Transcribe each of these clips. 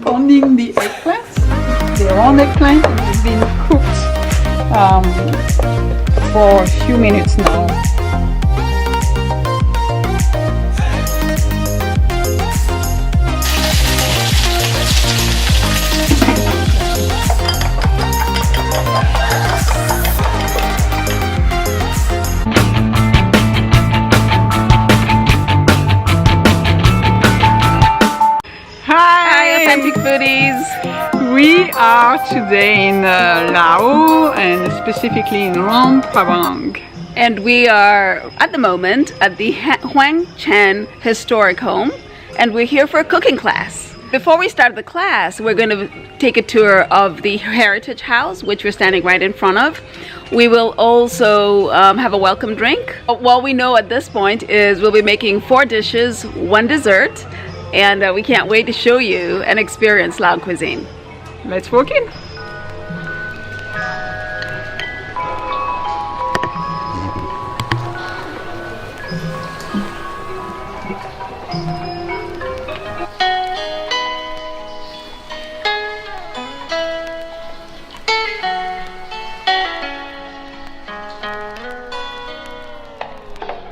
pounding the eggplants. The round eggplant has been cooked for a few minutes now. Authentic foodies. We are today in Laos and specifically in Luang Prabang. And we are at the moment at the Heuan Chan Historic Home, and we're here for a cooking class. Before we start the class, we're going to take a tour of the Heritage House, which we're standing right in front of. We will also have a welcome drink. What we know at this point is we'll be making 4 dishes, 1 dessert, and we can't wait to show you and experience Lao cuisine. Let's walk in.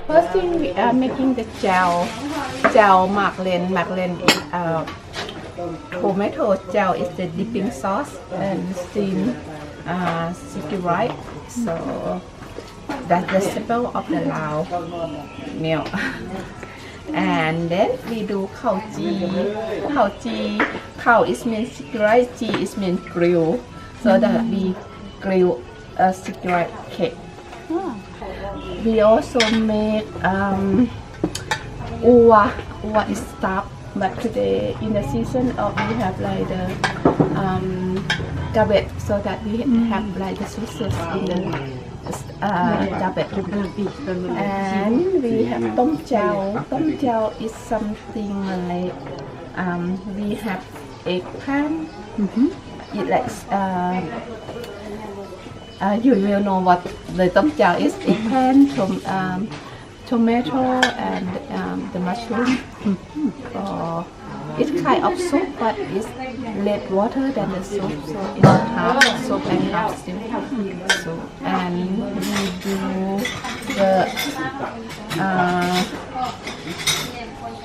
First thing we are making the Jaew Mak Len. Mak Len is tomato. Jaew is the dipping sauce and steamed sticky rice. So that's the symbol of the Lao meal. And then we do Khao Chii. Khao Chii. Khao is means sticky rice. Chii is means grill. So that we grill a sticky rice cake. We also make uwa. Uwa is stuffed, but today in the season of we have like the cabbage, so that we have like the sauces in the cabbage. And we have tom jaew. Tom jaew is something like we have eggplant. It like you will know what the tom jaew is: eggplant, tomato, and the mushroom. It's kind of soup, but it's less water than the soup, so it's half soup and half stew. So, and we do the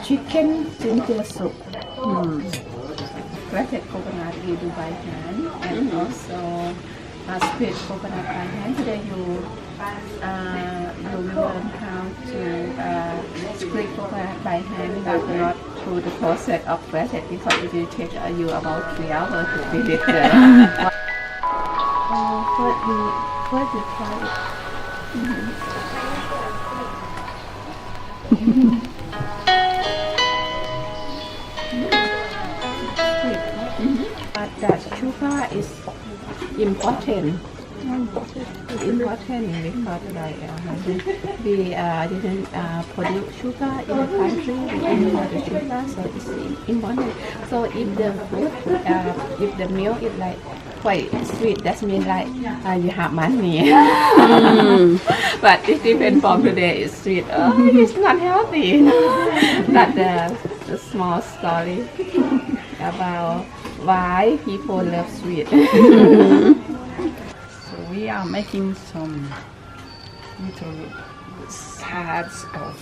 chicken ginger soup. Grated coconut we do by hand, and also split coconut by hand. Today you learn how to split coconut by hand, but not through the process of grated, because it will take you about 3 hours to fill it. First we try it. But that sugar is important. It's important because like we didn't produce sugar in the country. We import the sugar, so it's important. So if the food, if the milk is like quite sweet, that means like you have money. But it depends from today. It's sweet. Oh, it's not healthy. That's the small story about why people love sweet. We are making some little pads of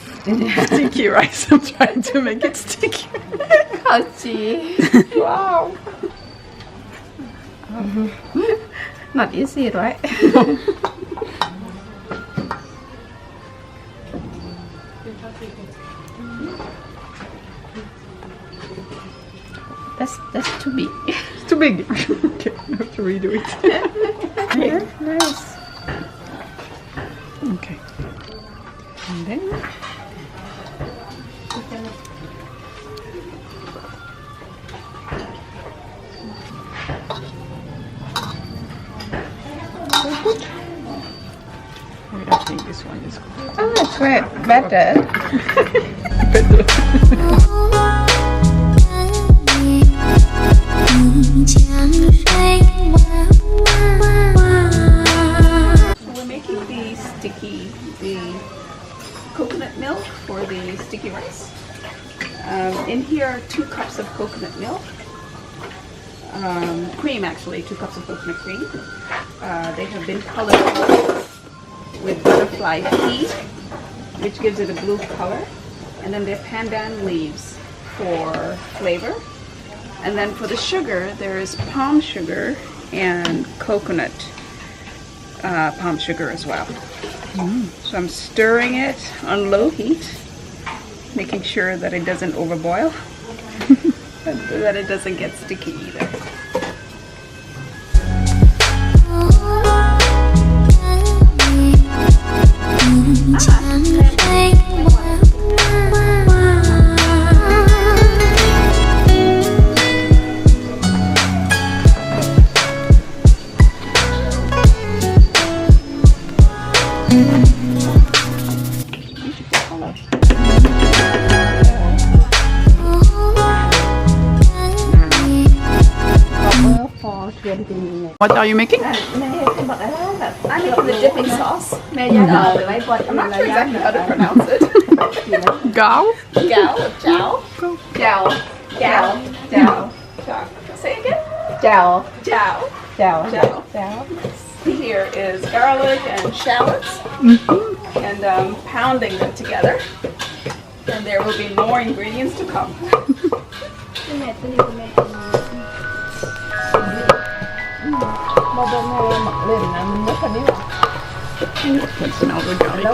sticky rice. I'm trying to make it sticky. Khao Chii. Wow. Not easy, right? That's too big. It's too big. Okay, I have to redo it. Yeah, nice. Okay. And then I think this one is good. Oh, it's great. Better. Better. The coconut milk for the sticky rice. In here are 2 cups cups of coconut milk. Cream, actually, 2 cups of coconut cream. They have been colored with butterfly pea, which gives it a blue color. And then they're pandan leaves for flavor. And then for the sugar, there is palm sugar and coconut palm sugar as well. So I'm stirring it on low heat, making sure that it doesn't overboil, that it doesn't get sticky either. What are you making? I'm making the dipping sauce. I'm not sure exactly how to pronounce it. Gao? Jaew. Say again? Jaew. Here is garlic and shallots, and pounding them together. And there will be more ingredients to come. Smell the garlic.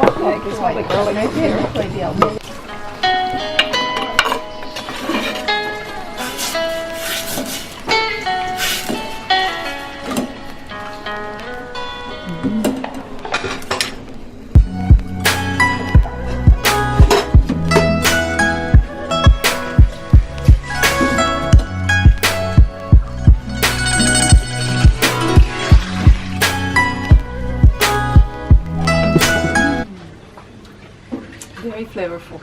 Very flavorful.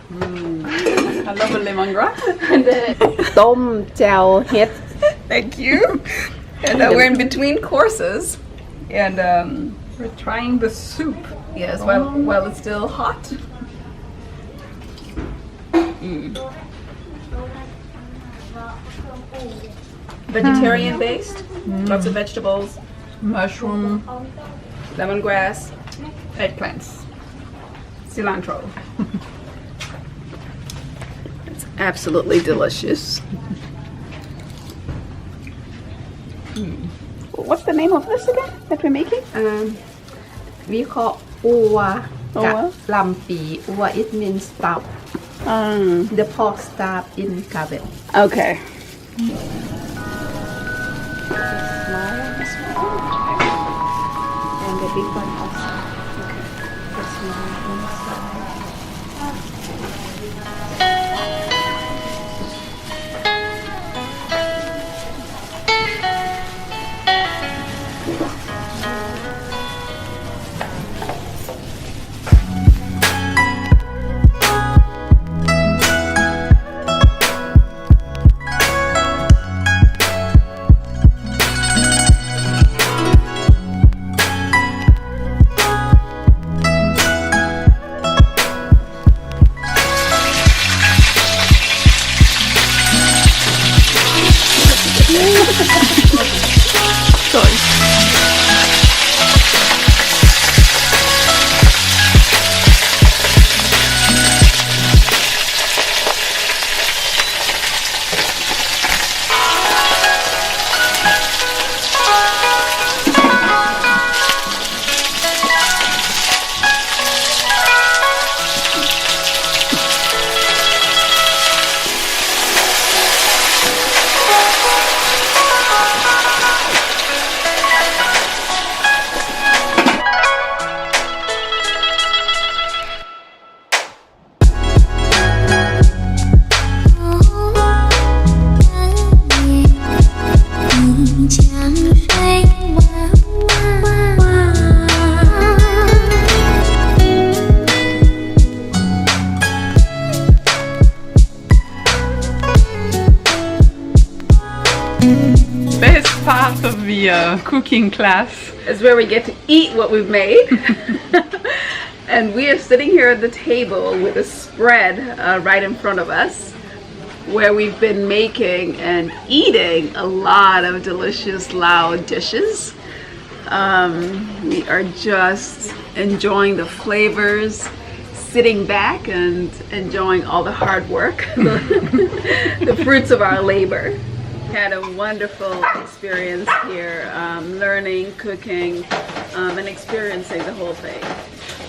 I love a lemongrass. Tom Jaew Hed. Thank you. And we're in between courses, and We're trying the soup. yes, while it's still hot. Vegetarian based, lots of vegetables, Mushroom. lemongrass, eggplants, cilantro. It's absolutely delicious. What's the name of this again that we're making? We call Ka Owa? Lampi. Owa, it means stuff. The pork stuff in cabbage. Okay. And the big one outside. The small inside. Best part of the cooking class is where we get to eat what we've made. And we are sitting here at the table with a spread right in front of us. where we've been making and eating a lot of delicious Lao dishes. We are just enjoying the flavors, sitting back and enjoying all the hard work, the fruits of our labor. Had a wonderful experience here, learning, cooking, and experiencing the whole thing.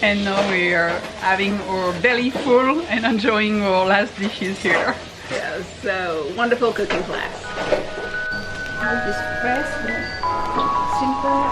And now we are having our belly full and enjoying our last dishes here. Yeah, so wonderful cooking class. This fresh, simple,